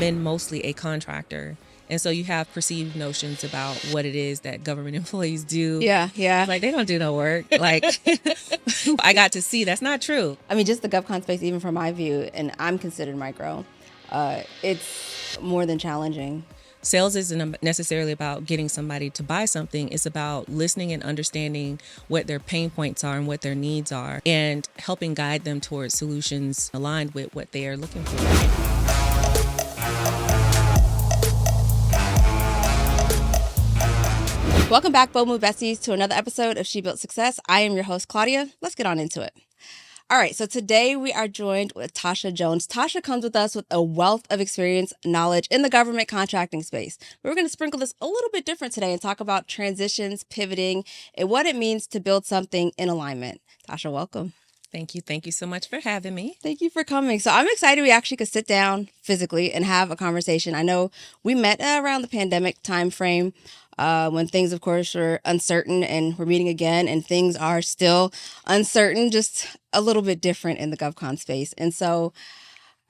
been mostly a contractor. And so you have perceived notions about what it is that government employees do. Yeah. Like, they don't do no work. Like, I got to see that's not true. I mean, just the GovCon space, even from my view, and I'm considered micro, it's more than challenging. Sales isn't necessarily about getting somebody to buy something. It's about listening and understanding what their pain points are and what their needs are, and helping guide them towards solutions aligned with what they are looking for. Welcome back, Bold Move Besties, to another episode of She Built Success. I am your host, Claudia. Let's get on into it. All right, so today we are joined with Tasha Jones. Tasha comes with us with a wealth of experience, knowledge in the government contracting space. We're going to sprinkle this a little bit different today and talk about transitions, pivoting, and what it means to build something in alignment. Tasha, welcome. Thank you. Thank you so much for having me. Thank you for coming. So I'm excited we actually could sit down physically and have a conversation. I know we met around the pandemic timeframe when things, of course, were uncertain, and we're meeting again and things are still uncertain, just a little bit different in the GovCon space. And so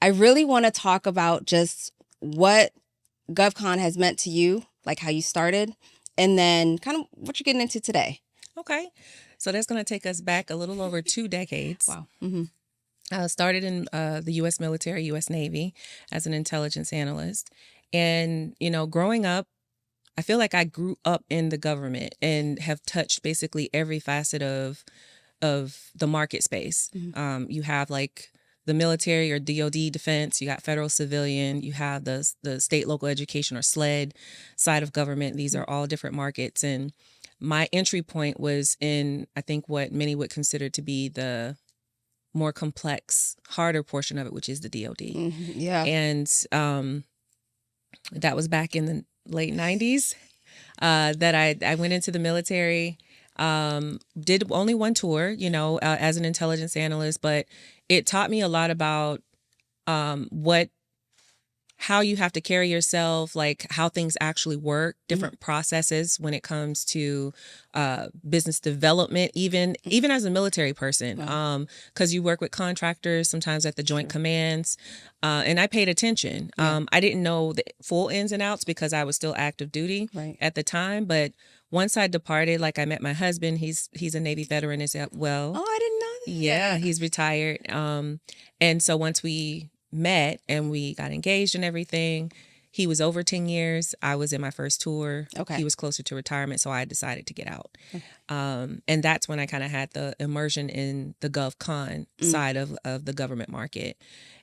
I really want to talk about just what GovCon has meant to you, like how you started, and then kind of what you're getting into today. Okay. So that's going to take us back a little over 2 decades. Wow. Mm-hmm. I started in the U.S. military, U.S. Navy, as an intelligence analyst. And, you know, growing up, I feel like I grew up in the government and have touched basically every facet of the market space. Mm-hmm. You have like the military or DOD defense, you got federal civilian, you have the state, local education or SLED side of government. These are all different markets. And my entry point was in, I think, what many would consider to be the more complex, harder portion of it, which is the DOD. Mm-hmm. Yeah. And that was back in the late 90s that I went into the military, did only one tour, you know, as an intelligence analyst, but it taught me a lot about how you have to carry yourself, like how things actually work, different processes when it comes to business development, even as a military person, because you work with contractors sometimes at the joint commands, and I paid attention. I didn't know the full ins and outs because I was still active duty at the time, but once I departed, like I met my husband, he's a Navy veteran as well. Oh, I didn't know that. Yeah, he's retired. And so once we met and we got engaged and everything, he was over 10 years. I was in my first tour. Okay. He was closer to retirement, so I decided to get out. Okay. And that's when I kind of had the immersion in the GovCon side of the government market.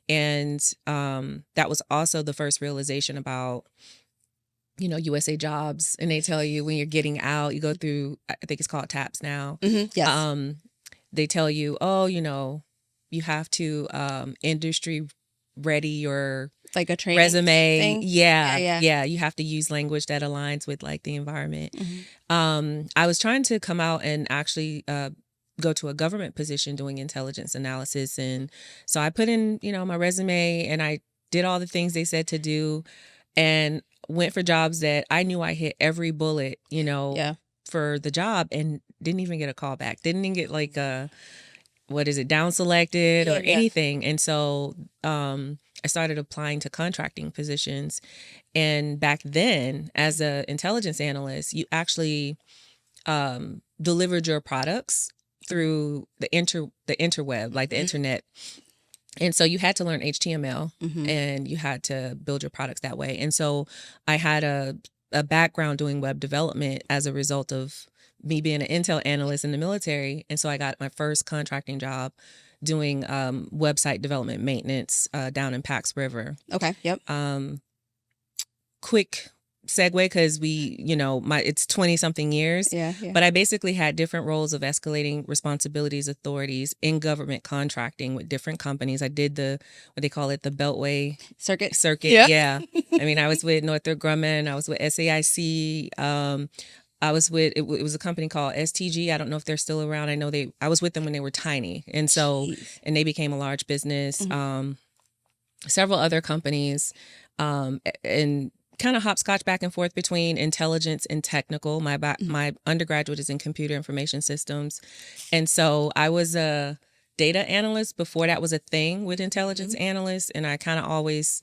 And that was also the first realization about, you know, USA Jobs. And they tell you when you're getting out, you go through, I think it's called TAPS now. Mm-hmm. Yes. They tell you, oh, you know, you have to industry ready your like a training resume thing? Yeah, you have to use language that aligns with like the environment. I was trying to come out and actually go to a government position doing intelligence analysis, and so I put in, you know, my resume and I did all the things they said to do and went for jobs that I knew I hit every bullet, you know, for the job, and didn't even get a call back, didn't even get like down selected or anything. And so I started applying to contracting positions. And back then, as an intelligence analyst, you actually delivered your products through the interweb, like the internet. And so you had to learn HTML and you had to build your products that way. And so I had a background doing web development as a result of me being an intel analyst in the military. And so I got my first contracting job doing website development maintenance down in Pax River. Okay. Yep. Quick segue, because it's 20 something years. Yeah. But I basically had different roles of escalating responsibilities, authorities in government contracting with different companies. I did what they call it, the beltway circuit. Yeah. I mean, I was with Northrop Grumman. I was with SAIC. I was with, it was a company called STG. I don't know if they're still around. I know I was with them when they were tiny. And so, and they became a large business. Several other companies, and kind of hopscotch back and forth between intelligence and technical. My undergraduate is in computer information systems. And so I was a data analyst before that was a thing with intelligence analysts. And I kind of always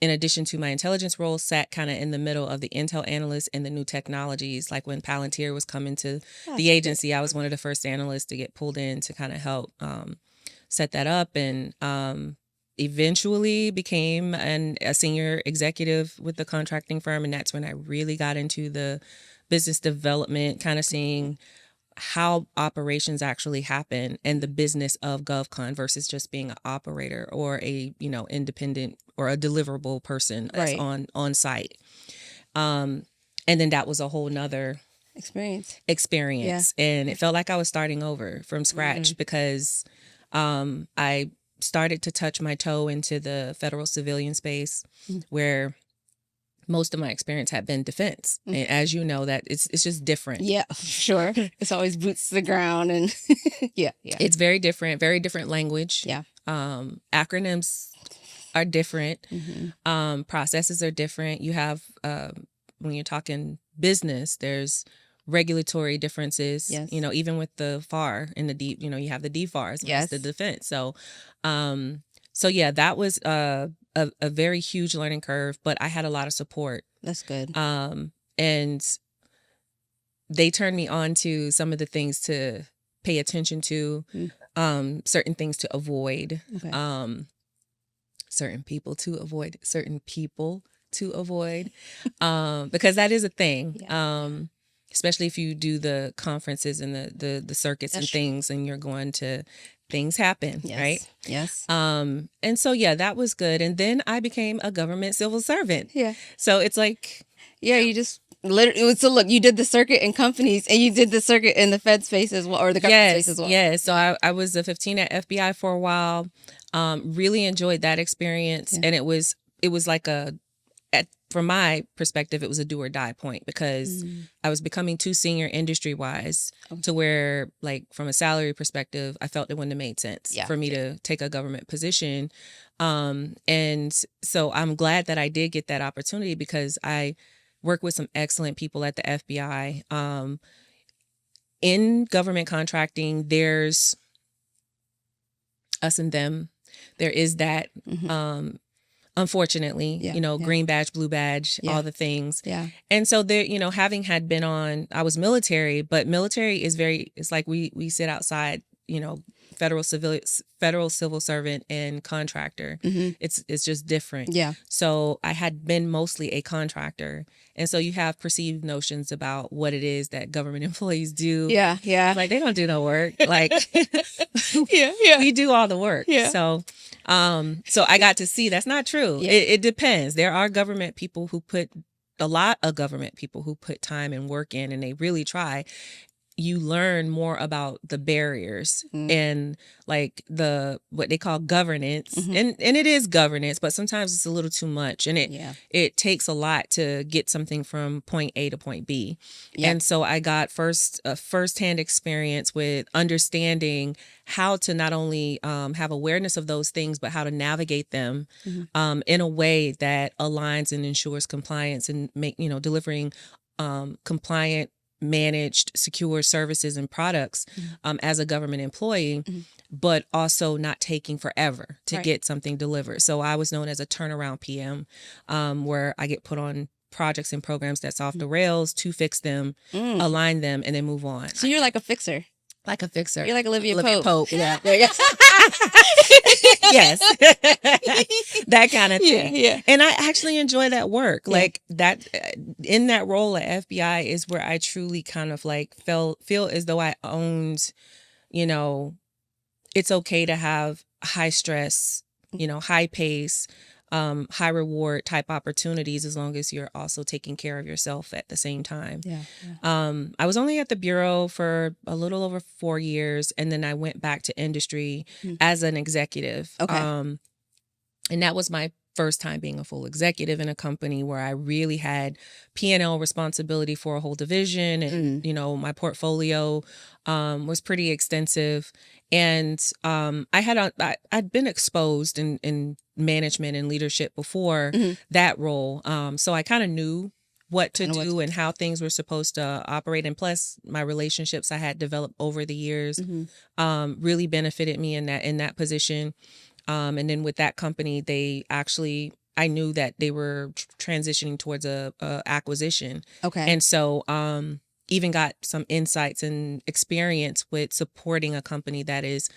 in addition to my intelligence role, sat kind of in the middle of the intel analysts and the new technologies. Like when Palantir was coming to the agency, I was one of the first analysts to get pulled in to kind of help set that up, and eventually became a senior executive with the contracting firm. And that's when I really got into the business development, kind of seeing how operations actually happen and the business of GovCon versus just being an operator or a, independent or a deliverable person that's on site. And then that was a whole nother experience. Yeah. And it felt like I was starting over from scratch because I started to touch my toe into the federal civilian space where most of my experience had been defense. And as you know, that it's just different. Yeah, sure. It's always boots to the ground and yeah. It's very different language. Yeah. Acronyms are different. Processes are different. You have, when you're talking business, there's regulatory differences. Yes. Even with the FAR and the D, you have the DFARs, yes, the defense. So yeah, that was a very huge learning curve, but I had a lot of support. That's good. And they turned me on to some of the things to pay attention to, certain things to avoid, certain people to avoid, because that is a thing. Yeah. Especially if you do the conferences and the circuits and things, and you're going to, things happen, right? Yes. And so, yeah, that was good. And then I became a government civil servant. Yeah. So it's like, yeah, you just literally, so look, you did the circuit in companies and you did the circuit in the Fed space as well, or the government space as well. Yes. So I was a 15 at FBI for a while. Really enjoyed that experience. And it was like from my perspective, it was a do or die point because I was becoming too senior industry wise to where, like, from a salary perspective, I felt it wouldn't have made sense for me to take a government position. And so I'm glad that I did get that opportunity because I work with some excellent people at the FBI. In government contracting, there's us and them. There is that. Unfortunately, green badge, blue badge, all the things. Yeah. And so there, having had been I was military, but military is it's like we sit outside, federal civil servant and contractor. It's just different. Yeah. So I had been mostly a contractor. And so you have perceived notions about what it is that government employees do. Yeah. Yeah. Like they don't do no work. Like we do all the work. Yeah. So I got to see that's not true. Yeah. It depends. There are government people who put time and work in, and they really try. You learn more about the barriers and like what they call governance, and it is governance, but sometimes it's a little too much, and it takes a lot to get something from point A to point B. Yep. And so I got firsthand experience with understanding how to not only have awareness of those things, but how to navigate them in a way that aligns and ensures compliance and delivering compliant, managed, secure services and products as a government employee, but also not taking forever to get something delivered. So I was known as a turnaround PM, where I get put on projects and programs that's off the rails to fix them, align them, and then move on. So you're like a fixer. Like a fixer. You're like Olivia Pope. Yeah. There you go. Yes. That kind of thing. Yeah. And I actually enjoy that work. Yeah. Like that in that role at FBI is where I truly kind of like feel as though I owned, it's okay to have high stress, high pace, high reward type opportunities as long as you're also taking care of yourself at the same time. Yeah. I was only at the Bureau for a little over 4 years, and then I went back to industry as an executive. Okay. And that was my first time being a full executive in a company where I really had P&L responsibility for a whole division, and my portfolio was pretty extensive. And I'd been exposed in management and leadership before that role. So I kind of knew what to do and how things were supposed to operate. And plus my relationships I had developed over the years really benefited me in that position. And then with that company, they actually I knew that they were transitioning towards a acquisition. Okay. And so even got some insights and experience with supporting a company that is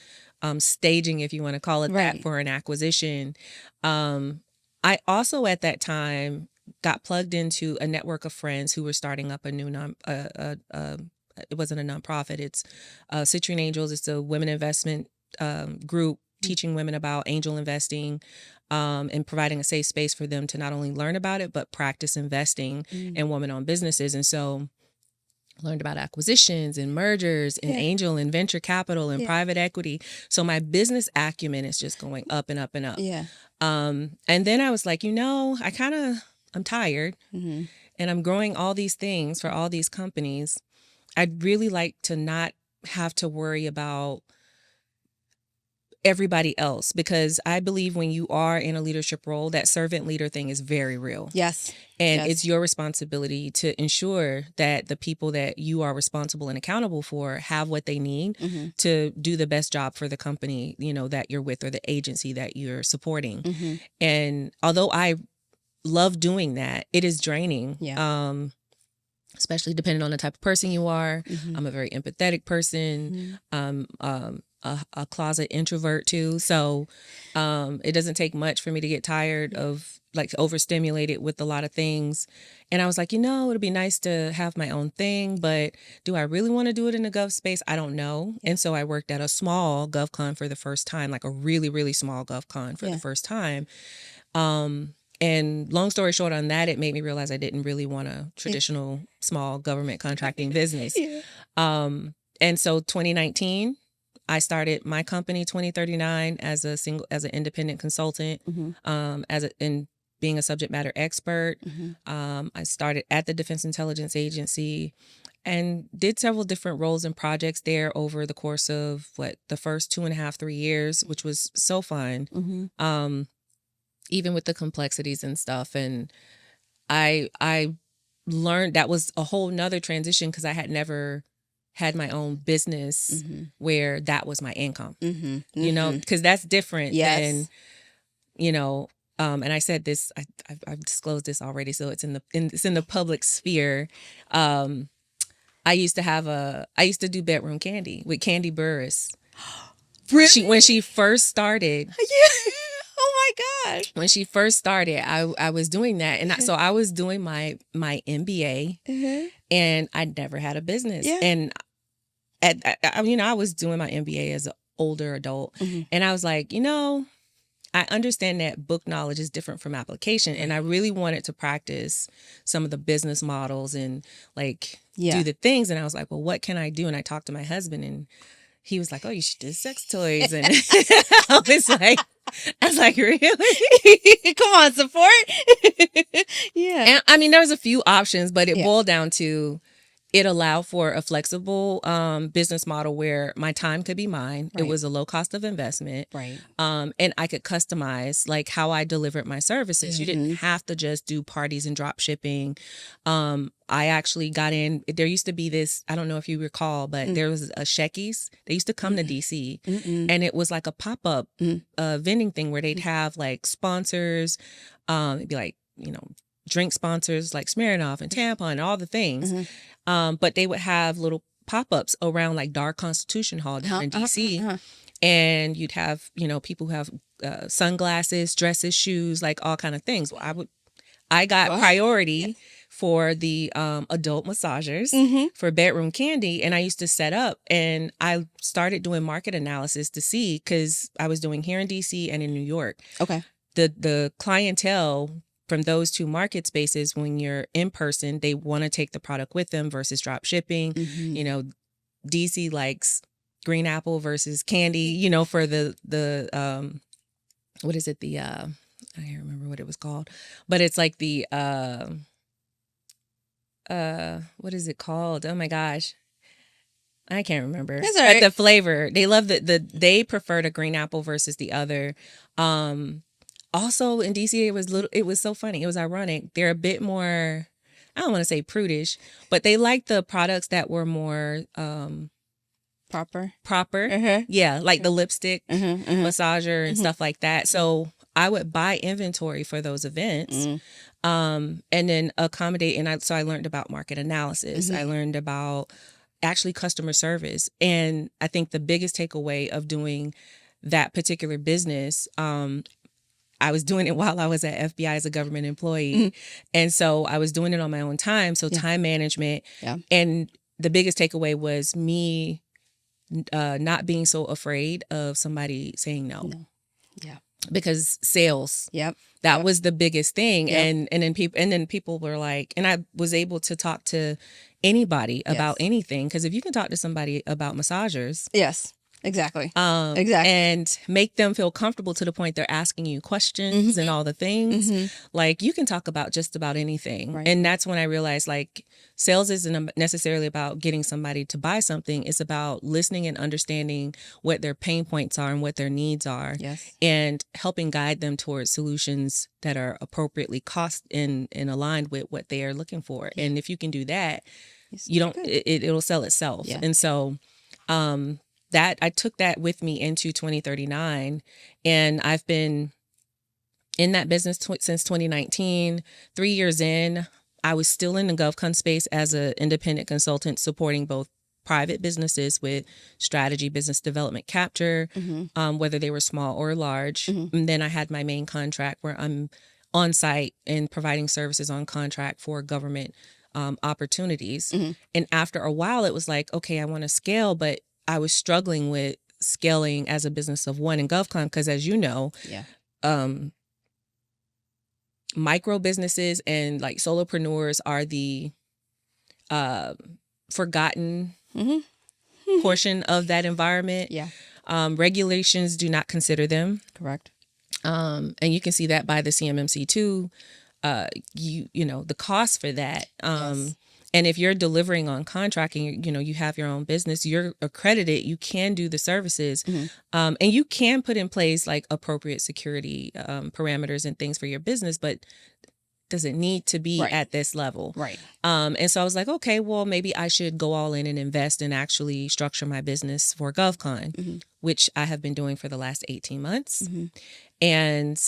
staging, if you want to call it that, for an acquisition. I also at that time got plugged into a network of friends who were starting up a new it wasn't a nonprofit. It's Citrine Angels. It's a women investment group teaching women about angel investing and providing a safe space for them to not only learn about it, but practice investing in women-owned businesses. And so learned about acquisitions and mergers and angel and venture capital and private equity. So my business acumen is just going up and up and up. Yeah. And then I was like, I'm tired and I'm growing all these things for all these companies. I'd really like to not have to worry about everybody else, because I believe when you are in a leadership role, that servant leader thing is very real. Yes. And it's your responsibility to ensure that the people that you are responsible and accountable for have what they need to do the best job for the company, that you're with, or the agency that you're supporting. And although I love doing that, it is draining. Yeah. Especially depending on the type of person you are. I'm a very empathetic person. A closet introvert too. So it doesn't take much for me to get tired of overstimulated with a lot of things. And I was like, it'd be nice to have my own thing, but do I really want to do it in the gov space? I don't know. And so I worked at a small GovCon for the first time, like a really, really small GovCon for the first time. And long story short on that, it made me realize I didn't really want a traditional small government contracting business. And so 2019, I started my company 2039 as an independent consultant, in being a subject matter expert. I started at the Defense Intelligence Agency and did several different roles and projects there over the course of the first 3 years, which was so fun. Even with the complexities and stuff. And I learned that was a whole nother transition, because I had never had my own business where that was my income, because that's different than, and I said this, I've disclosed this already, so it's in the public sphere. I used to do bedroom candy with Candy Burris. Really? When she first started. Yeah. Oh my gosh. When she first started, I was doing that. And so I was doing my MBA and I'd never had a business. Yeah. And I was doing my MBA as an older adult. And I was like, I understand that book knowledge is different from application. And I really wanted to practice some of the business models and do the things. And I was like, well, what can I do? And I talked to my husband and he was like, oh, you should do sex toys. And I was like, really? Come on, support. Yeah. And there was a few options, but it boiled down to it allowed for a flexible business model where my time could be mine. Right. It was a low cost of investment. Right. And I could customize how I delivered my services. You didn't have to just do parties and drop shipping. I actually got in. There used to be this, I don't know if you recall, but there was a Shecky's. They used to come to DC and it was like a pop-up vending thing where they'd have sponsors. It'd be drink sponsors like Smirnoff and Tampon and all the things. But they would have little pop-ups around Dark Constitution Hall down in DC. And you'd have, people who have sunglasses, dresses, shoes, all kind of things. Well, I got priority for the adult massagers for bedroom candy. And I used to set up and I started doing market analysis to see, because I was doing here in DC and in New York. Okay. The clientele from those two market spaces, when you're in person, they want to take the product with them versus drop shipping. DC likes green apple versus candy, for the what is it? I can't remember what it was called, but it's the what is it called? Oh my gosh. I can't remember. That's all right. But the flavor, they love they prefer the green apple versus the other. Also in DC, it was so funny. It was ironic. They're a bit more, I don't want to say prudish, but they like the products that were more proper. Yeah, like the lipstick massager and stuff like that. So I would buy inventory for those events, and then accommodate. And so I learned about market analysis. I learned about actually customer service. And I think the biggest takeaway of doing that particular business, I was doing it while I was at FBI as a government employee. And so I was doing it on my own time. So time management. And the biggest takeaway was me not being so afraid of somebody saying no. Yeah. Because sales. That was the biggest thing. And then people were like, and I was able to talk to anybody about anything. Because if you can talk to somebody about massagers. Exactly. And make them feel comfortable to the point they're asking you questions and all the things. Like, you can talk about just about anything. And that's when I realized, like, sales isn't necessarily about getting somebody to buy something. It's about listening and understanding what their pain points are and what their needs are. And helping guide them towards solutions that are appropriately cost and aligned with what they are looking for. And if you can do that, it'll sell itself. And so, that I took that with me into 2039, and I've been in that business since 2019. 3 years in, I was still in the GovCon space as an independent consultant, supporting both private businesses with strategy, business development, capture, whether they were small or large. And then I had my main contract where I'm on site and providing services on contract for government opportunities. And after a while, it was like, okay, I want to scale, but I was struggling with scaling as a business of one in GovCon because, as you know, micro businesses and like solopreneurs are the forgotten portion of that environment. Regulations do not consider them. Correct. And you can see that by the CMMC too. You know, the cost for that. And if you're delivering on contracting, you have your own business, you're accredited, you can do the services, and you can put in place like appropriate security parameters and things for your business, but does it need to be at this level? And so I was like, okay, well, maybe I should go all in and invest and actually structure my business for GovCon, which I have been doing for the last 18 months. And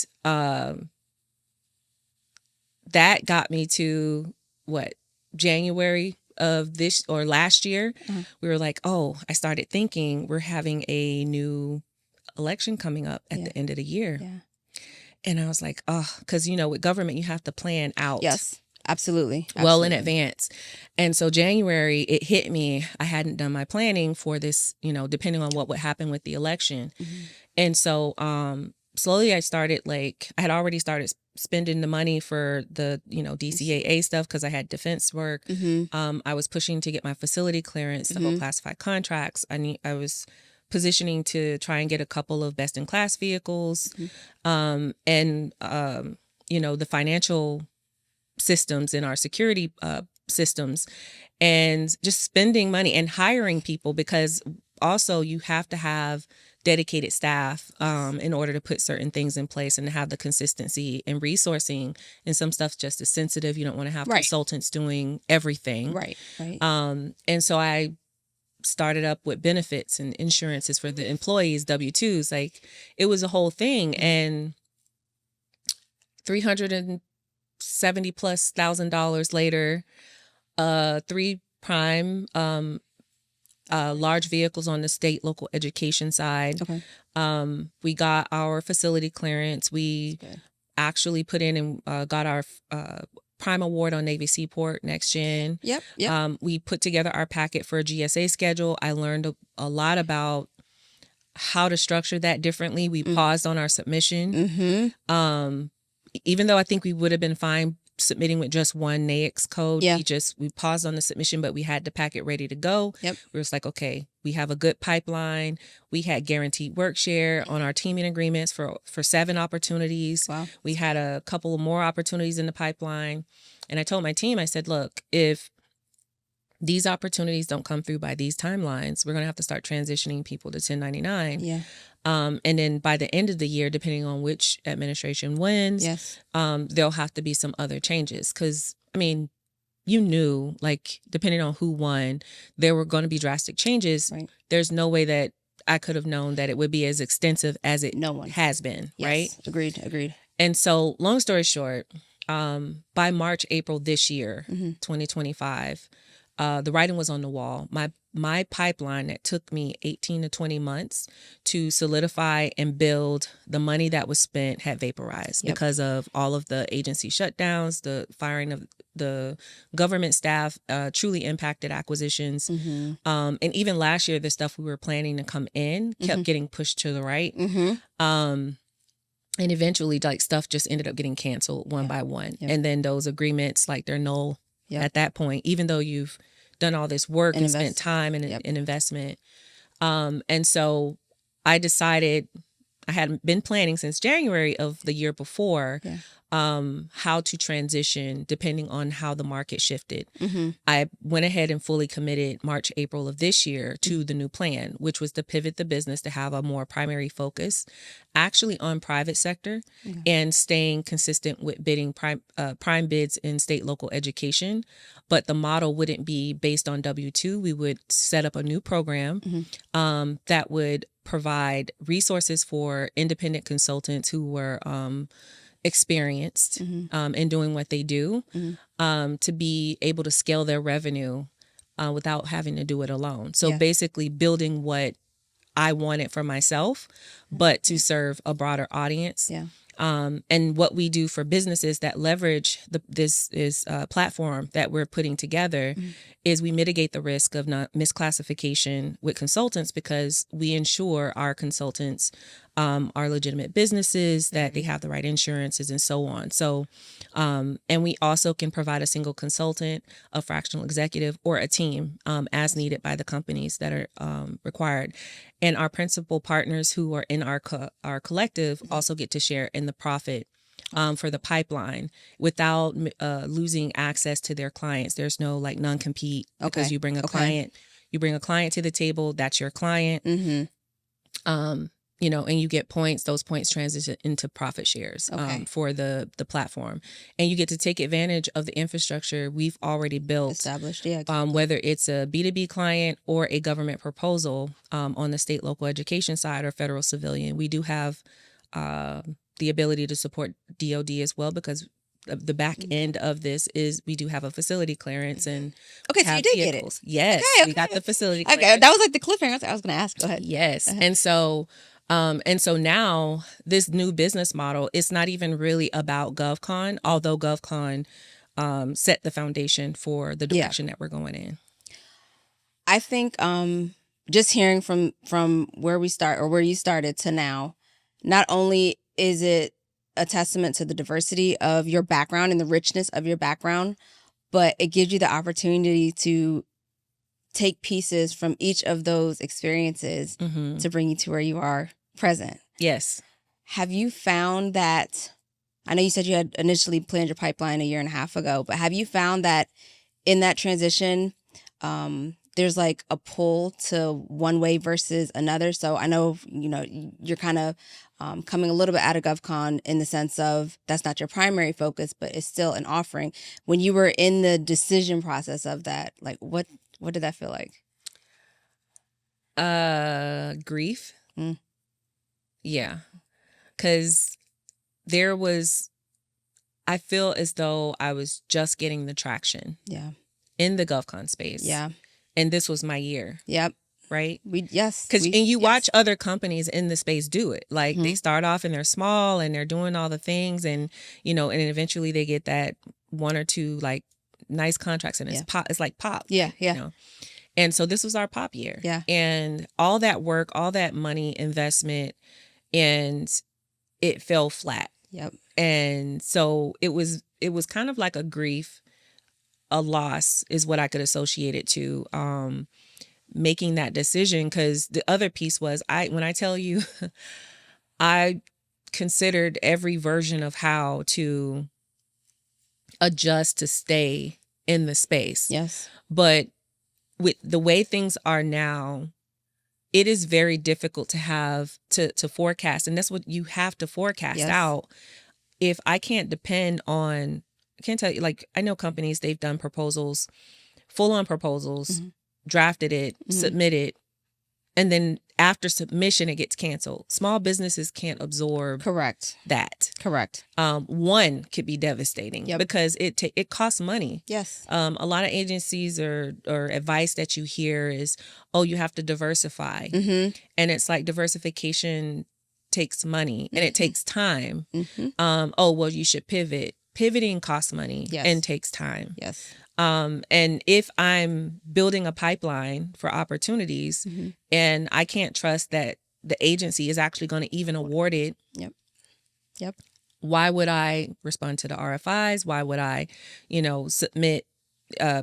that got me to January of this or last year. We were like, oh, I started thinking we're having a new election coming up at the end of the year. And I was like, oh, because, with government, you have to plan out. Absolutely. Well in advance. And so January, it hit me. I hadn't done my planning for this, depending on what would happen with the election. And so slowly I started I had already started spending the money for the, DCAA stuff because I had defense work. I was pushing to get my facility clearance to hold classified contracts. I was positioning to try and get a couple of best in class vehicles, and the financial systems in our security systems, and just spending money and hiring people, because also you have to have dedicated staff in order to put certain things in place and to have the consistency and resourcing. And some stuff's just as sensitive. You don't want to have consultants doing everything. And so I started up with benefits and insurances for the employees, W-2s. Like, it was a whole thing. And $370,000+ later, 3 prime large vehicles on the state local education side. We got our facility clearance. We actually put in and got our prime award on Navy Seaport Next Gen. We put together our packet for a GSA schedule. I learned a lot about how to structure that differently. We paused on our submission. Even though I think we would have been fine submitting with just one NAICS code, we paused on the submission, but we had the packet ready to go. We were just like, okay, we have a good pipeline. We had guaranteed work share on our teaming agreements for 7 opportunities. We had a couple of more opportunities in the pipeline. And I told my team, I said, look, if these opportunities don't come through by these timelines, we're going to have to start transitioning people to 1099. And then by the end of the year, depending on which administration wins, there'll have to be some other changes. Because, depending on who won, there were going to be drastic changes. There's no way that I could have known that it would be as extensive as it No one has been, yes. right? Agreed. And so, long story short, by March, April this year, 2025, the writing was on the wall. My pipeline that took me 18 to 20 months to solidify and build, the money that was spent had vaporized because of all of the agency shutdowns, the firing of the government staff, truly impacted acquisitions. And even last year, the stuff we were planning to come in kept getting pushed to the right. And eventually, like, stuff just ended up getting canceled one by one. And then those agreements, like, they're null at that point, even though you've done all this work and spent time and investment. And so I decided, I had been planning since January of the year before, how to transition depending on how the market shifted. I went ahead and fully committed March, April of this year to the new plan, which was to pivot the business to have a more primary focus actually on private sector and staying consistent with bidding prime bids in state local education. But the model wouldn't be based on W-2. We would set up a new program that would provide resources for independent consultants who were experienced in doing what they do, to be able to scale their revenue without having to do it alone. So basically building what I wanted for myself, but to serve a broader audience. And what we do for businesses that leverage this platform that we're putting together is we mitigate the risk of not misclassification with consultants, because we ensure our consultants are legitimate businesses, that they have the right insurances and so on. So, and we also can provide a single consultant, a fractional executive, or a team as needed by the companies that are required. And our principal partners who are in our collective also get to share in the profit for the pipeline without losing access to their clients. There's no like non-compete because you bring a client, to the table. That's your client. You know, and you get points. Those points transition into profit shares for the platform, and you get to take advantage of the infrastructure we've already built, established. Whether it's a B2B client or a government proposal on the state local education side or federal civilian. We do have the ability to support DoD as well, because the back end of this is we do have a facility clearance and so you did get it. Yes, we got the facility clearance. Okay, that was like the cliffhanger I was going to ask. Go ahead. Yes, and so now this new business model, it's not even really about GovCon, although GovCon set the foundation for the direction that we're going in. I think just hearing from where we start, or where you started, to now, not only is it a testament to the diversity of your background and the richness of your background, but it gives you the opportunity to take pieces from each of those experiences to bring you to where you are present. Yes. Have you found that, I know you said you had initially planned your pipeline 1.5 years ago, but have you found that in that transition, there's like a pull to one way versus another? So I know, you know, you're kind of coming a little bit out of GovCon in the sense of that's not your primary focus, but it's still an offering. When you were in the decision process of that, like what did that feel like? Grief. Yeah. 'Cause I feel as though I was just getting the traction in the GovCon space. Yeah. And this was my year. Yep. Right? Watch other companies in the space do it. Like they start off and they're small and they're doing all the things, and you know, and eventually they get that one or two like nice contracts, and it's like pop. Yeah. You know? And so this was our pop year. Yeah. And all that work, all that money investment, and it fell flat. Yep. And so it was kind of like a grief, a loss is what I could associate it to. Making that decision, because the other piece was when I tell you I considered every version of how to adjust to stay in the space. Yes. But with the way things are now, it is very difficult to have to forecast, and that's what you have to forecast out. If I can't depend on, I can't tell you, like I know companies, they've done proposals, full on proposals, drafted it, submitted, and then after submission, it gets canceled. Small businesses can't absorb that. Correct. One could be devastating because it costs money. Yes. A lot of agencies or advice that you hear is, oh, you have to diversify. And it's like diversification takes money and it takes time. Oh, well, you should pivot. Pivoting costs money and takes time. Yes. And if I'm building a pipeline for opportunities and I can't trust that the agency is actually going to even award it. Yep. Why would I respond to the RFIs? Why would I, submit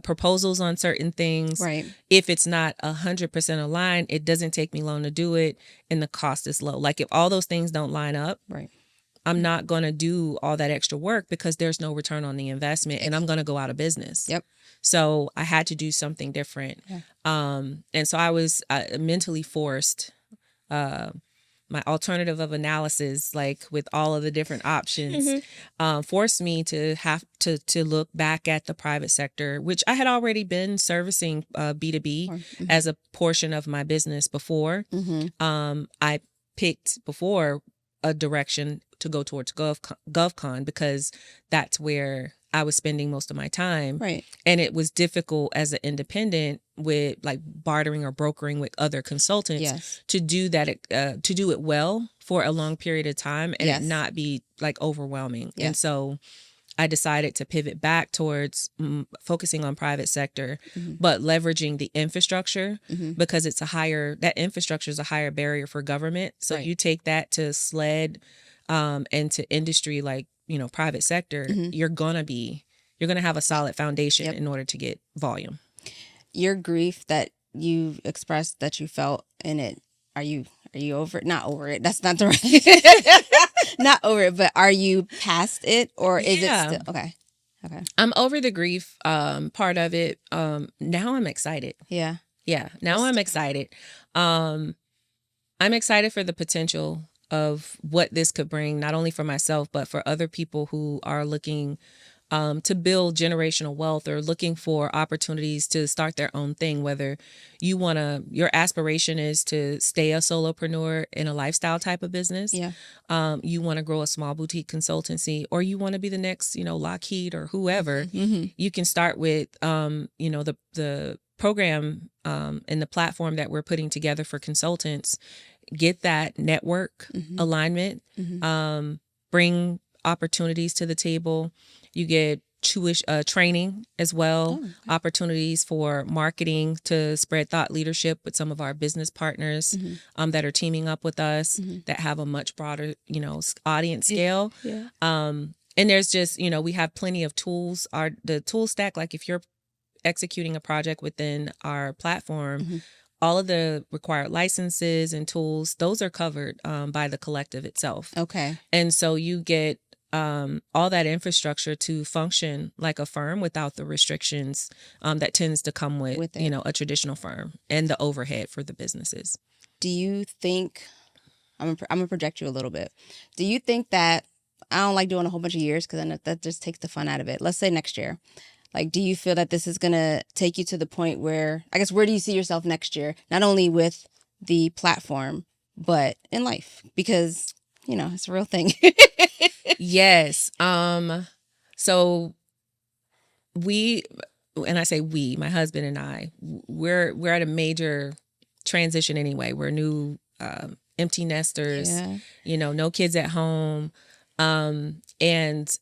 proposals on certain things? Right. If it's not 100% aligned, it doesn't take me long to do it and the cost is low. Like if all those things don't line up, right, I'm not going to do all that extra work because there's no return on the investment and I'm going to go out of business. Yep. So I had to do something different. Yeah. And so I was mentally forced, my alternative of analysis, like with all of the different options, forced me to have to look back at the private sector, which I had already been servicing B2B as a portion of my business before. I picked before a direction to go towards GovCon because that's where I was spending most of my time. Right. And it was difficult as an independent with like bartering or brokering with other consultants to do that, to do it well for a long period of time and it not be like overwhelming. And so I decided to pivot back towards focusing on private sector, but leveraging the infrastructure because that infrastructure is a higher barrier for government. So you take that to SLED and to industry like, private sector, you're going to have a solid foundation in order to get volume. Your grief that you expressed that you felt in it, are you over it? Not over it. That's not the right. Not over it, but are you past it or is it still okay? I'm over the grief part of it. Now I'm excited. Yeah. Now I'm excited. I'm excited for the potential of what this could bring, not only for myself, but for other people who are looking to build generational wealth or looking for opportunities to start their own thing, whether your aspiration is to stay a solopreneur in a lifestyle type of business. Yeah. You want to grow a small boutique consultancy, or you want to be the next, Lockheed or whoever. You can start with, the program and the platform that we're putting together for consultants. Get that network alignment, bring opportunities to the table. You get training as well, opportunities for marketing to spread thought leadership with some of our business partners that are teaming up with us that have a much broader, audience scale. Yeah. And there's just, we have plenty of tools. The tool stack, like if you're executing a project within our platform, all of the required licenses and tools, those are covered by the collective itself. Okay. And so you get all that infrastructure to function like a firm without the restrictions that tends to come with a traditional firm and the overhead for the businesses. Do you think, I'm going to project you a little bit. Do you think that, I don't like doing a whole bunch of years because then that just takes the fun out of it. Let's say next year. Like, do you feel that this is going to take you to the point where, I guess, where do you see yourself next year? Not only with the platform, but in life? Because, it's a real thing. Yes. So and I say we, my husband and I, we're at a major transition anyway. We're new empty nesters, no kids at home. And,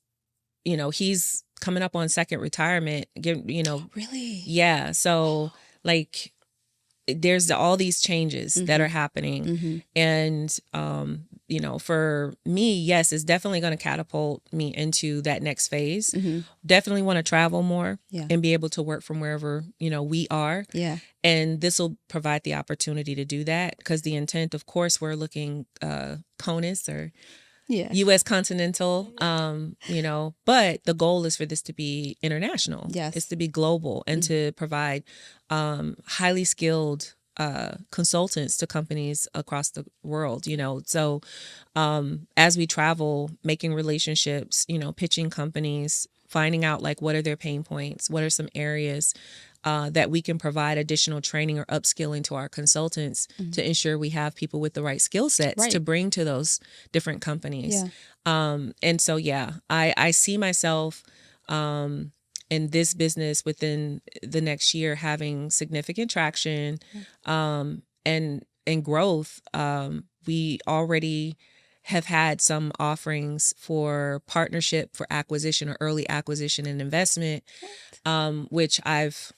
he's coming up on second retirement, Really? Yeah. So like there's all these changes that are happening. And, for me, yes, it's definitely going to catapult me into that next phase. Definitely want to travel more and be able to work from wherever, we are. Yeah. And this will provide the opportunity to do that because the intent, of course, we're looking CONUS or U.S. continental, but the goal is for this to be international. Yes. It's to be global and to provide highly skilled consultants to companies across the world, So as we travel, making relationships, pitching companies, finding out like what are their pain points, what are some areas that we can provide additional training or upskilling to our consultants to ensure we have people with the right skill sets to bring to those different companies. And so, I see myself in this business within the next year having significant traction and growth. We already have had some offerings for partnership for acquisition or early acquisition and investment, which I've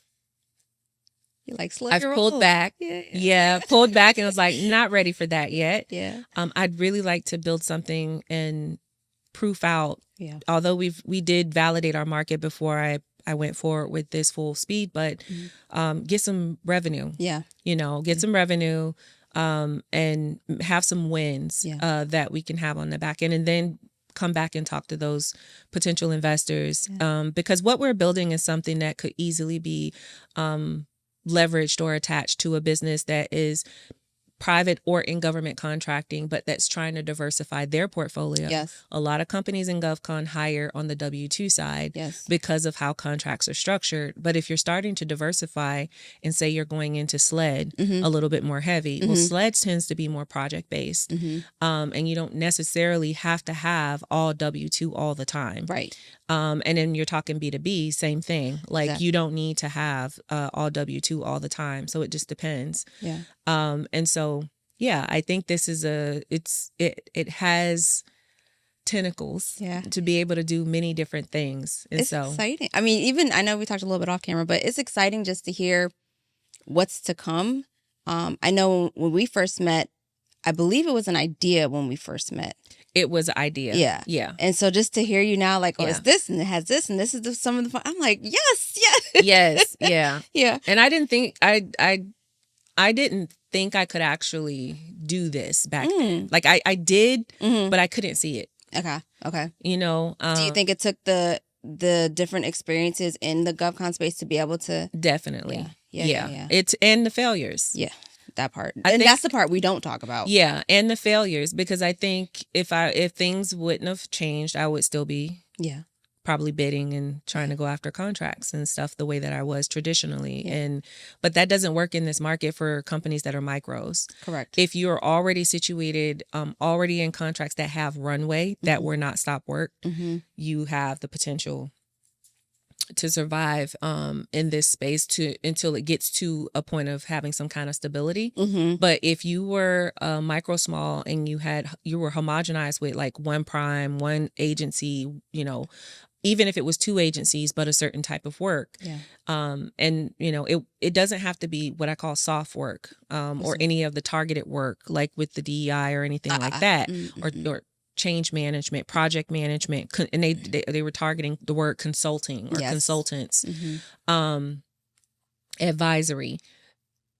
pulled back. Pulled back and was like, not ready for that yet. I'd really like to build something and proof out. Although we did validate our market before I went forward with this full speed, but get some revenue. Get some revenue and have some wins that we can have on the back end, and then come back and talk to those potential investors because what we're building is something that could easily be leveraged or attached to a business that is private or in government contracting, but that's trying to diversify their portfolio. A lot of companies in GovCon hire on the W-2 side because of how contracts are structured. But if you're starting to diversify and say you're going into SLED a little bit more heavy, well, SLED tends to be more project based. And you don't necessarily have to have all W-2 all the time. And then you're talking B2B, same thing. Like you don't need to have all W-2 all the time. So it just depends. And so, I think this is it has tentacles to be able to do many different things. And it's exciting. I mean, even I know we talked a little bit off camera, but it's exciting just to hear what's to come. I know when we first met, I believe it was an idea when we first met. It was an idea. Yeah. And so just to hear you now, like, it's this and it has this and this is some of the fun. I'm like, yes. Yeah. And I didn't think I didn't think I could actually do this back then. Like I did, but I couldn't see it. Okay. Do you think it took the different experiences in the GovCon space to be able to? Definitely. Yeah. It's and the failures. Yeah. That part. That's the part we don't talk about. Yeah. And the failures, because I think if things wouldn't have changed, I would still be probably bidding and trying to go after contracts and stuff the way that I was traditionally. But that doesn't work in this market for companies that are micros. Correct. If you're already situated, already in contracts that have runway that were not stop work, you have the potential to survive in this space until it gets to a point of having some kind of stability. But if you were micro small and you were homogenized with like one prime, one agency, even if it was two agencies, but a certain type of work. And it doesn't have to be what I call soft work or any of the targeted work like with the DEI or anything like that, or change management, project management, and they were targeting the word consulting or consultants, advisory.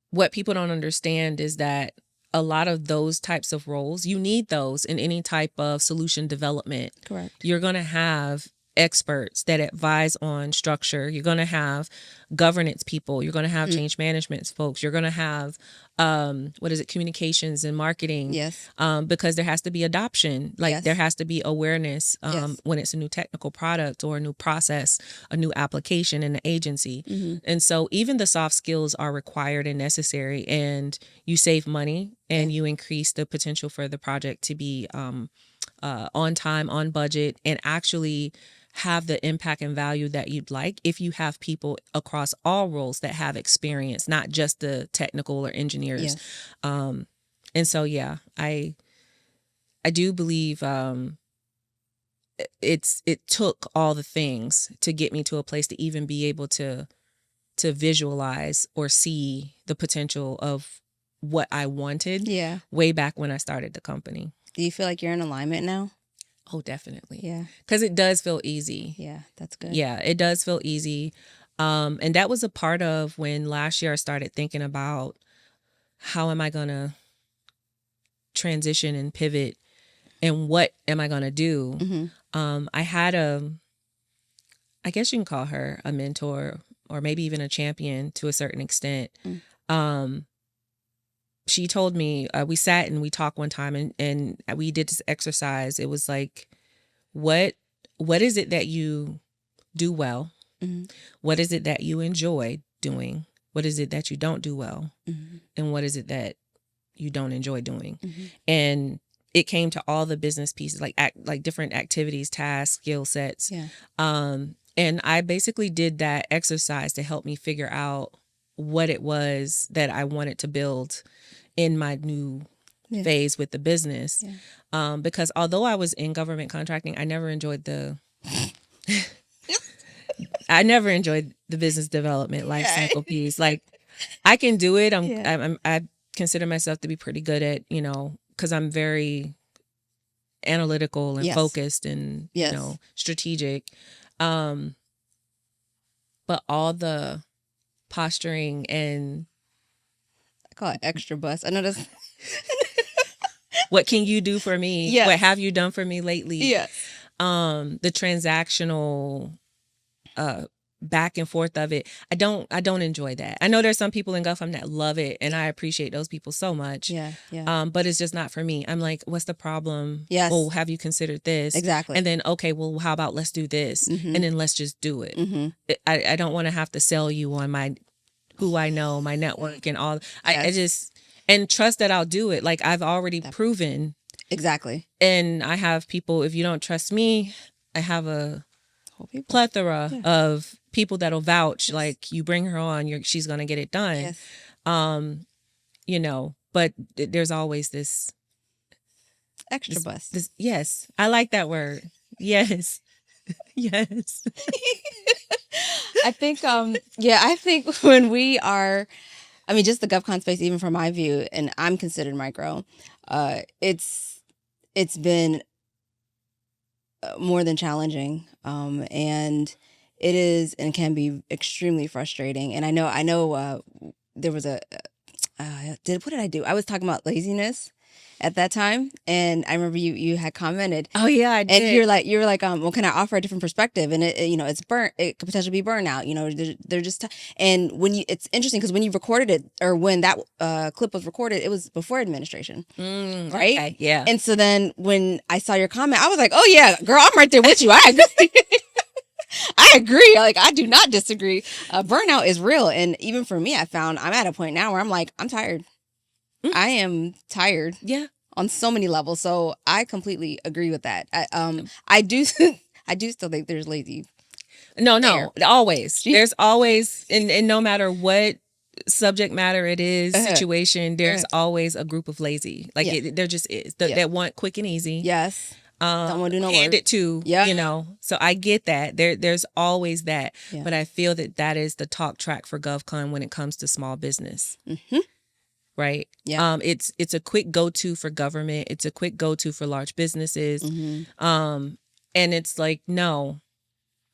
What people don't understand is that a lot of those types of roles, you need those in any type of solution development. Correct. You're going to have experts that advise on structure. You're going to have governance people. You're going to have change management folks. You're going to have communications and marketing. Because there has to be adoption. Like there has to be awareness when it's a new technical product or a new process, a new application in the agency. And so even the soft skills are required and necessary, and you save money and you increase the potential for the project to be on time, on budget, and actually have the impact and value that you'd like if you have people across all roles that have experience, not just the technical or engineers. And so, I do believe it took all the things to get me to a place to even be able to visualize or see the potential of what I wanted way back when I started the company. Do you feel like you're in alignment now? Oh, definitely. Yeah. Because it does feel easy. Yeah, that's good. Yeah, it does feel easy. And that was a part of when last year I started thinking about how am I going to transition and pivot and what am I going to do? I had I guess you can call her a mentor or maybe even a champion to a certain extent. She told me, we sat and we talked one time and we did this exercise. It was like, what is it that you do well? What is it that you enjoy doing? What is it that you don't do well? Mm-hmm. And what is it that you don't enjoy doing? Mm-hmm. And it came to all the business pieces, like different activities, tasks, skill sets. Yeah. And I basically did that exercise to help me figure out what it was that I wanted to build in my new phase with the business. Yeah. Because although I was in government contracting, I never enjoyed the business development life cycle piece. Like, I can do it. I consider myself to be pretty good at, because I'm very analytical and focused and strategic. But all the posturing and I call it extra bus. I know that's what can you do for me? Yes. What have you done for me lately? Yes. The transactional back and forth of it. I don't enjoy that. I know there's some people in GovCon that love it, and I appreciate those people so much. Yeah. But it's just not for me. I'm like, what's the problem? Yes. Oh, have you considered this? Exactly. And then, okay, well, how about let's do this? Mm-hmm. And then let's just do it. Mm-hmm. I don't want to have to sell you on who I know, my network and all. I just, and trust that I'll do it. Like, I've already proven. Exactly. And I have people, if you don't trust me, I have a plethora of people that'll vouch. Like, you bring her on, she's gonna get it done. Yes. But there's always this extra bus. Yes, I like that word. Yes. Yes. I think when we are, just the GovCon space, even from my view, and I'm considered micro, it's been more than challenging, and it is and can be extremely frustrating. And I know there was what did I do? I was talking about laziness at that time, and I remember you had commented. Oh yeah, I did. And you were like, well, can I offer a different perspective? And it it's it could potentially be burnout. They're just and it's interesting because when you recorded it, or when that clip was recorded, it was before administration, right? Okay, yeah. And so then when I saw your comment, I was like, oh yeah, girl, I'm right there with you. I agree. I agree. Like, I do not disagree. Burnout is real, and even for me, I found I'm at a point now where I'm like, I'm tired. I am tired. Yeah. On so many levels. So I completely agree with that. I do still think there's lazy. No, always. There's always, and no matter what subject matter it is, situation, there's always a group of lazy. Like, there just is. That want quick and easy. Yes. Don't want to do no hand work. it to, So I get that. There's always that. Yeah. But I feel that is the talk track for GovCon when it comes to small business. Mm-hmm. Right. Yeah. It's a quick go-to for government. It's a quick go-to for large businesses. Mm-hmm. And it's like, no,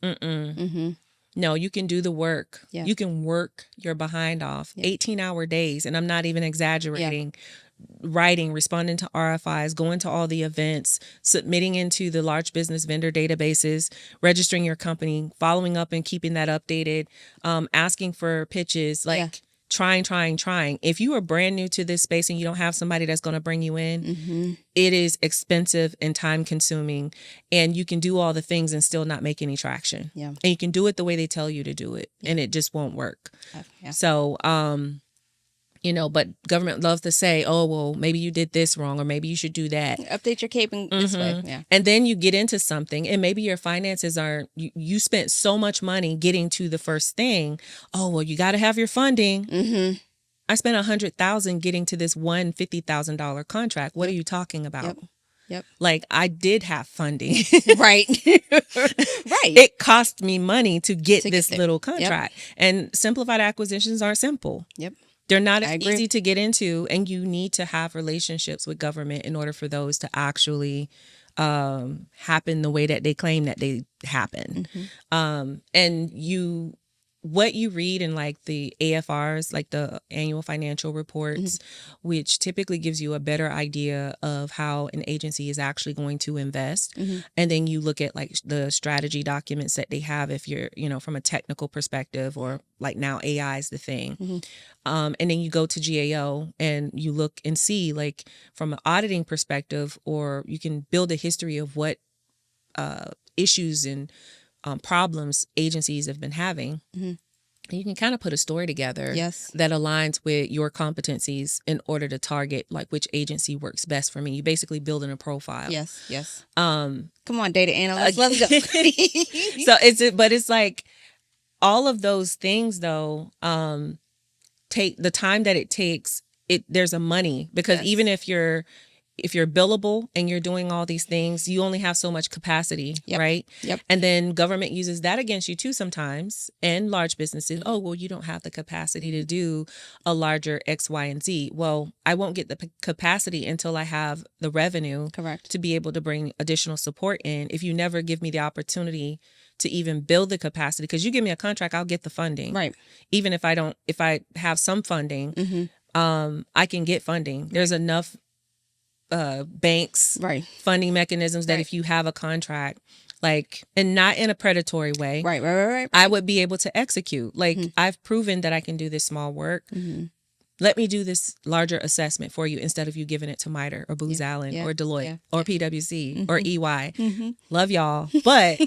no, you can do the work. Yeah. You can work your behind off. 18-hour days. And I'm not even exaggerating. Yeah. Writing, responding to RFIs, going to all the events, submitting into the large business vendor databases, registering your company, following up and keeping that updated, asking for pitches, trying. If you are brand new to this space and you don't have somebody that's going to bring you in, it is expensive and time consuming, and you can do all the things and still not make any traction. Yeah. And you can do it the way they tell you to do it, and it just won't work. Yeah. So, but government loves to say, oh, well, maybe you did this wrong, or maybe you should do that. Update your cape in this way. Yeah. And then you get into something, and maybe your finances aren't, you spent so much money getting to the first thing. Oh, well, you got to have your funding. Mm-hmm. I spent $100,000 getting to this $150,000 contract. What are you talking about? Yep. Like, I did have funding. Right. Right. It cost me money to get this little contract. Yep. And simplified acquisitions aren't simple. Yep. They're not easy to get into, and you need to have relationships with government in order for those to actually happen the way that they claim that they happen. Mm-hmm. And what you read in like the AFRs, like the annual financial reports, which typically gives you a better idea of how an agency is actually going to invest. Mm-hmm. And then you look at like the strategy documents that they have if you're, from a technical perspective, or like now AI is the thing. Mm-hmm. And then you go to GAO and you look and see, like, from an auditing perspective, or you can build a history of what issues and problems agencies have been having. Mm-hmm. you can kind of put a story together Yes. that aligns with your competencies in order to target like which agency works best for me. You basically building a profile. Yes. Yes. Come on, data analyst. Let's go. But it's like all of those things though, take the time that it takes. There's a money because even if you're billable and you're doing all these things, you only have so much capacity, right? Yep. And then government uses that against you too sometimes, and large businesses. Oh, well, you don't have the capacity to do a larger X, Y, and Z. Well, I won't get the capacity until I have the revenue, correct, to be able to bring additional support in. If you never give me the opportunity to even build the capacity, because you give me a contract, I'll get the funding. Right. Even if I have some funding, I can get funding. There's enough banks, right, funding mechanisms that if you have a contract, like, and not in a predatory way, right, I would be able to execute. Like, I've proven that I can do this small work. Let me do this larger assessment for you instead of you giving it to MITRE or Booz Allen or Deloitte or PwC or EY. Love y'all. But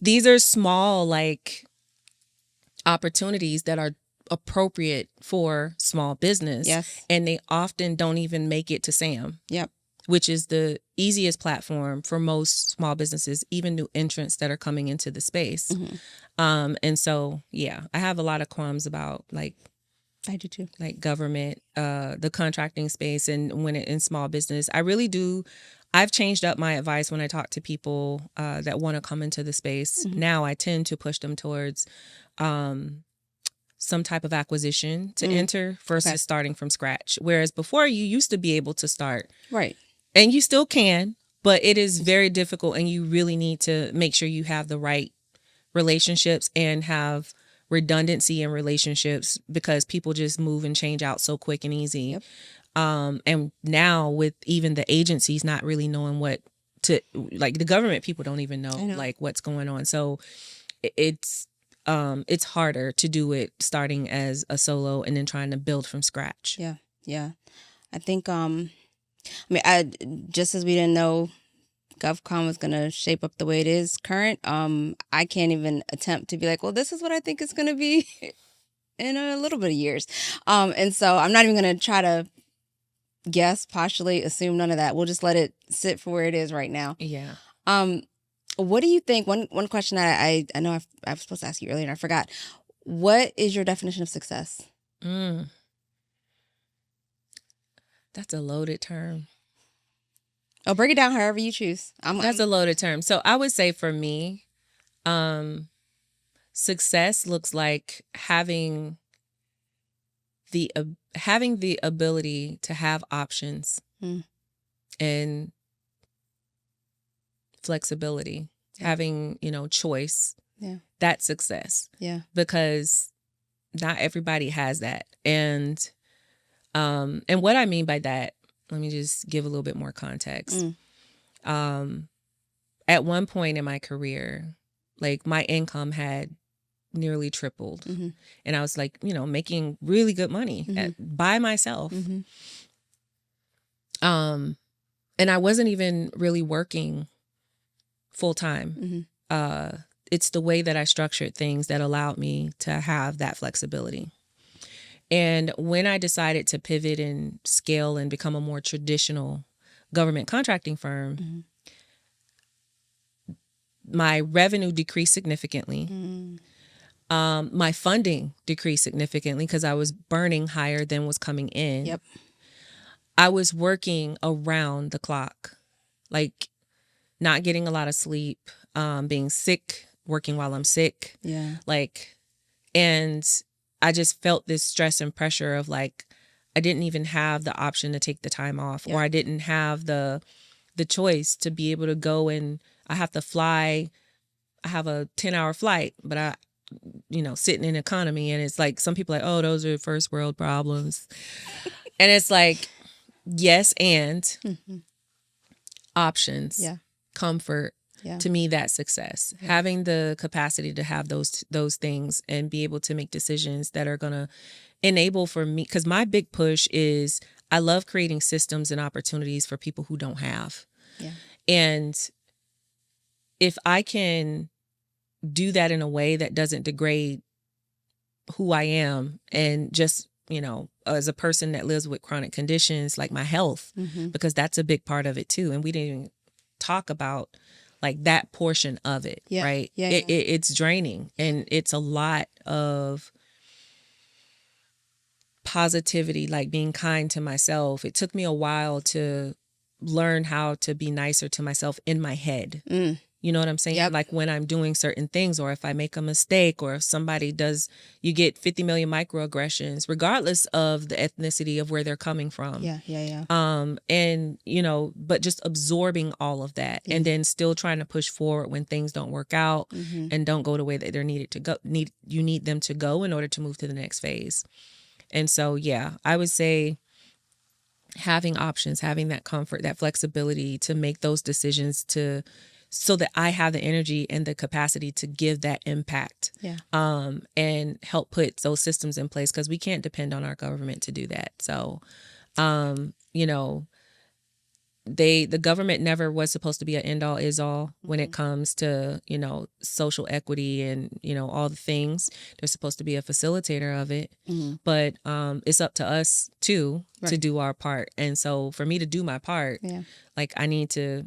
these are small, like, opportunities that are appropriate for small business. Yes. And they often don't even make it to SAM. Yep. Which is the easiest platform for most small businesses, even new entrants that are coming into the space. And so, yeah, I have a lot of qualms about, like, I do too, like government, the contracting space, and when it in small business. I really do. I've changed up my advice when I talk to people that want to come into the space. Now I tend to push them towards some type of acquisition to enter versus starting from scratch. Whereas before, you used to be able to start. Right. And you still can, but it is very difficult, and you really need to make sure you have the right relationships and have redundancy in relationships, because people just move and change out so quick and easy. And now with even the agencies not really knowing what to, like, the government people don't even know like what's going on. So it's harder to do it starting as a solo and then trying to build from scratch. Yeah. I think, I just as we didn't know GovCon was going to shape up the way it is current, I can't even attempt to be like, well, this is what I think it's going to be in a little bit of years. And so I'm not even going to try to guess, postulate, assume, none of that. We'll just let it sit for where it is right now. Yeah. What do you think? One question that I know I was supposed to ask you earlier and I forgot. What is your definition of success? That's a loaded term. Oh, break it down however you choose. That's a loaded term. So I would say for me, success looks like having the ability to have options and flexibility, having, choice. Yeah. That's success. Yeah. Because not everybody has that. And what I mean by that, let me just give a little bit more context. At one point in my career, like, my income had nearly tripled. And I was like, making really good money by myself. And I wasn't even really working full time. It's the way that I structured things that allowed me to have that flexibility. And when I decided to pivot and scale and become a more traditional government contracting firm, my revenue decreased significantly. My funding decreased significantly because I was burning higher than was coming in. Yep. I was working around the clock, like not getting a lot of sleep, being sick, working while I'm sick. Yeah. And I just felt this stress and pressure of, like, I didn't even have the option to take the time off, or I didn't have the choice to be able to go, and I have to fly. I have a 10-hour flight, but I, sitting in economy, and it's like, some people are like, oh, those are first world problems. And it's like, yes, and options, comfort. Yeah. To me, that's success. Yeah. Having the capacity to have those things and be able to make decisions that are going to enable for me. Because my big push is, I love creating systems and opportunities for people who don't have. Yeah. And if I can do that in a way that doesn't degrade who I am, and just, as a person that lives with chronic conditions, like my health, because that's a big part of it too. And we didn't even talk about like that portion of it, right? It's draining, and it's a lot of positivity, like being kind to myself. It took me a while to learn how to be nicer to myself in my head. You know what I'm saying? Like when I'm doing certain things, or if I make a mistake, or if somebody does, you get 50 million microaggressions, regardless of the ethnicity of where they're coming from. And, but just absorbing all of that, and then still trying to push forward when things don't work out and don't go the way that they're needed to go. You need them to go in order to move to the next phase. And so, I would say having options, having that comfort, that flexibility to make those decisions so that I have the energy and the capacity to give that impact, and help put those systems in place, because we can't depend on our government to do that. So, the government never was supposed to be an end all is all when it comes to, social equity and, all the things. They're supposed to be a facilitator of it, but it's up to us too to do our part. And so for me to do my part, like I need to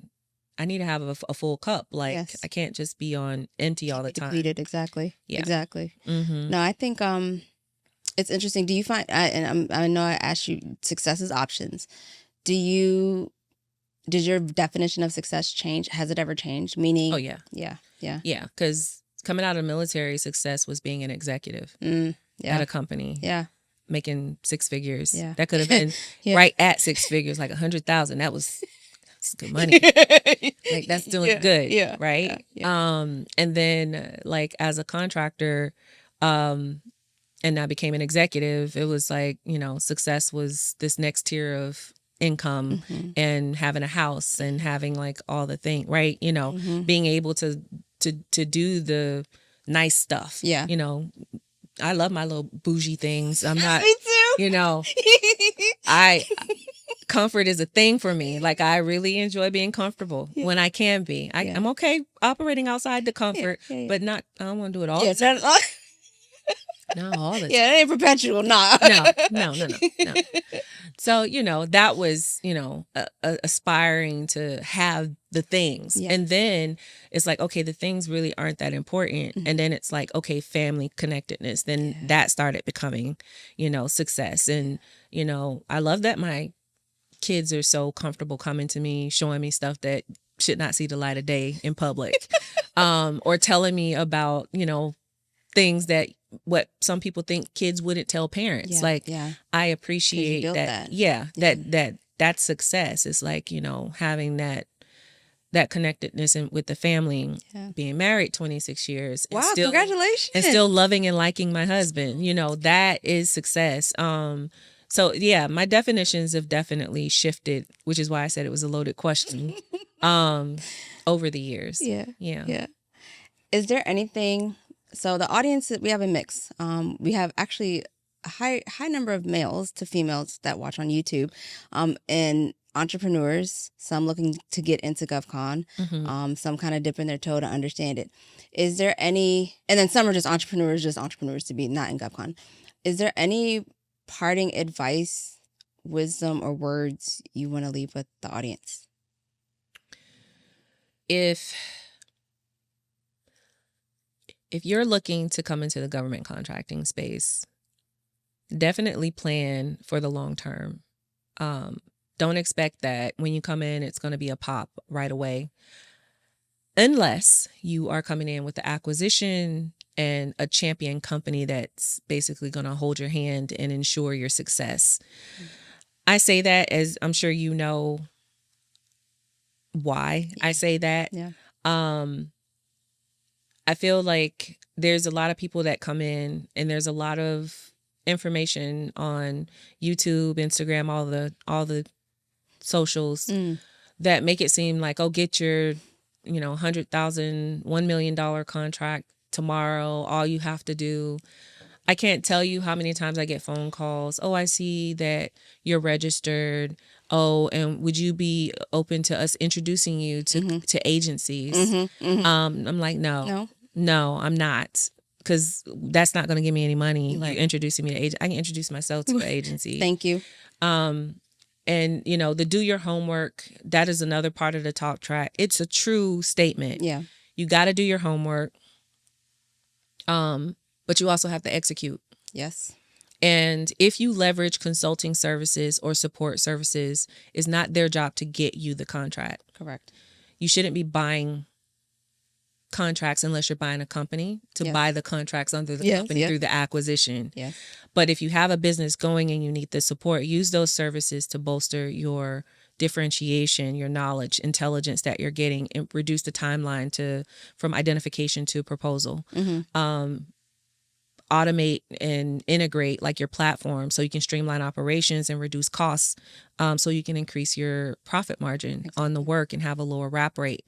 have a full cup. Like I can't just be on empty all the time. Depleted, exactly. Yeah. Exactly. No, I think it's interesting. Do you find, I know I asked you success is options. Did your definition of success change? Has it ever changed? Meaning, oh yeah. Yeah, because coming out of the military, success was being an executive at a company. Making six figures. That could have been right at six figures, like 100,000. That's good money. Like that's doing good, right? And then like as a contractor, and I became an executive, it was like, success was this next tier of income and having a house and having like all the things, right? Being able to do the nice stuff. I love my little bougie things. I'm not, me too. Comfort is a thing for me. Like I really enjoy being comfortable when I can be. I'm okay operating outside the comfort, but not, I don't want to do it all the time. Not all the time. Yeah, it ain't perpetual. Nah. No. So, that was, aspiring to have the things. And then it's like, okay, the things really aren't that important. And then it's like, okay, family connectedness. Then that started becoming, success. And, I love that my kids are so comfortable coming to me, showing me stuff that should not see the light of day in public, or telling me about, things that what some people think kids wouldn't tell parents. I appreciate that. That success is like, having that connectedness with the family, being married 26 years. Wow, congratulations. And still loving and liking my husband, that is success. So my definitions have definitely shifted, which is why I said it was a loaded question, over the years. Yeah. Is there anything, so the audience, we have a mix. We have actually a high number of males to females that watch on YouTube, and entrepreneurs, some looking to get into GovCon, some kind of dipping their toe to understand it. Is there any, and then some are just entrepreneurs to be not in GovCon. Is there any parting advice, wisdom, or words you want to leave with the audience? If you're looking to come into the government contracting space, definitely plan for the long term. Don't expect that when you come in, it's going to be a pop right away. Unless you are coming in with the acquisition and a champion company that's basically going to hold your hand and ensure your success. I say that as I'm sure you know why I say that. I feel like there's a lot of people that come in and there's a lot of information on YouTube, Instagram, all the socials that make it seem like, oh, get your, $100,000, $1 million contract tomorrow. All you have to do. I can't tell you how many times I get phone calls. Oh, I see that you're registered. Oh, and would you be open to us introducing you to agencies? I'm like, no, I'm not. because that's not going to give me any money. Right. You're introducing me to agent. I can introduce myself to the agency. Thank you. And, you know, the do your homework, that is another part of the talk track. It's a true statement. Yeah. You got to do your homework. But you also have to execute. Yes. And if you leverage consulting services or support services, it's not their job to get you the contract. Correct. You shouldn't be buying contracts unless you're buying a company to buy the contracts under the company through the acquisition. Yeah. But if you have a business going and you need the support, use those services to bolster your differentiation, your knowledge, intelligence that you're getting, and reduce the timeline from identification to proposal. Automate and integrate like your platform so you can streamline operations and reduce costs, so you can increase your profit margin on the work and have a lower wrap rate.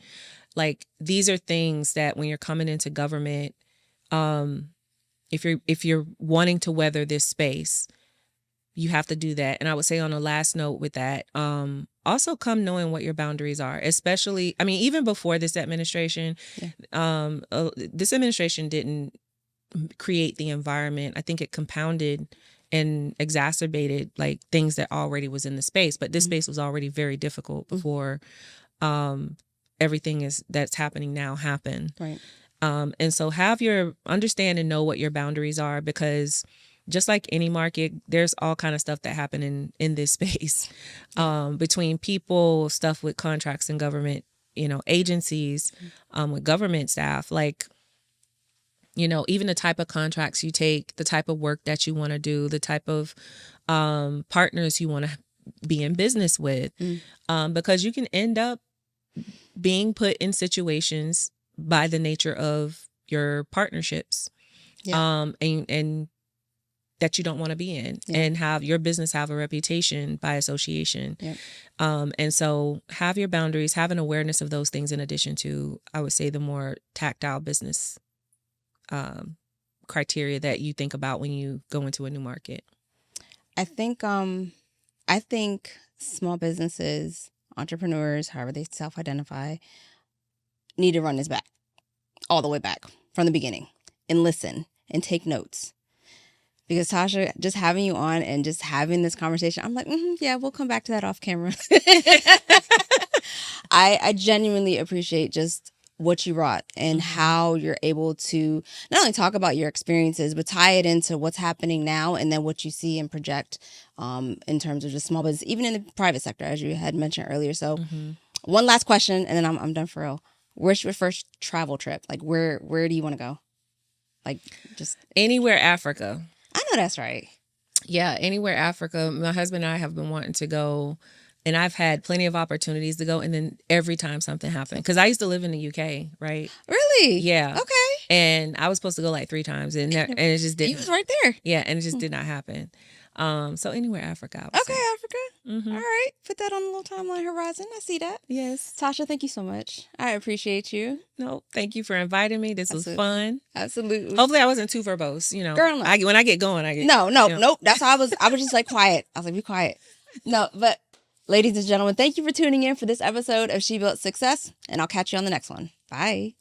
Like, these are things that when you're coming into government, if you're wanting to weather this space, you have to do that. And I would say on a last note with that, also come knowing what your boundaries are, especially, I mean, even before this administration, this administration didn't create the environment. I think it compounded and exacerbated like things that already was in the space, but this space was already very difficult before everything that's happening now happened. Right. And so understand and know what your boundaries are, because just like any market, there's all kind of stuff that happen in this space, between people, stuff with contracts and government, agencies, with government staff, like, even the type of contracts you take, the type of work that you want to do, the type of partners you want to be in business with, because you can end up being put in situations by the nature of your partnerships, and that you don't want to be in, and have your business have a reputation by association. And so have your boundaries, have an awareness of those things in addition to, I would say, the more tactile business criteria that you think about when you go into a new market. I think small businesses, entrepreneurs, however they self-identify, need to run this back, all the way back from the beginning, and listen and take notes. Because Tasha, just having you on and just having this conversation, I'm like, yeah, we'll come back to that off camera. I genuinely appreciate just what you brought and how you're able to not only talk about your experiences, but tie it into what's happening now and then what you see and project in terms of just small business, even in the private sector, as you had mentioned earlier. So one last question, and then I'm done for real. Where's your first travel trip? Like, where do you want to go? Like, just anywhere Africa. I know that's right. Yeah, anywhere Africa. My husband and I have been wanting to go, and I've had plenty of opportunities to go, and then every time something happened, because I used to live in the UK, right? Really? Yeah. Okay. And I was supposed to go like 3 times, and it just didn't. He was right there. Yeah, and it just did not happen. So anywhere Africa. Okay, Africa. All right. Put that on the little timeline horizon. I see that. Yes. Tasha, thank you so much. I appreciate you. No, thank you for inviting me. This was fun. Absolutely. Hopefully I wasn't too verbose, Girl, no. When I get going, I get... Nope. That's how I was just like quiet. I was like, be quiet. No, but ladies and gentlemen, thank you for tuning in for this episode of She Built Success, and I'll catch you on the next one. Bye.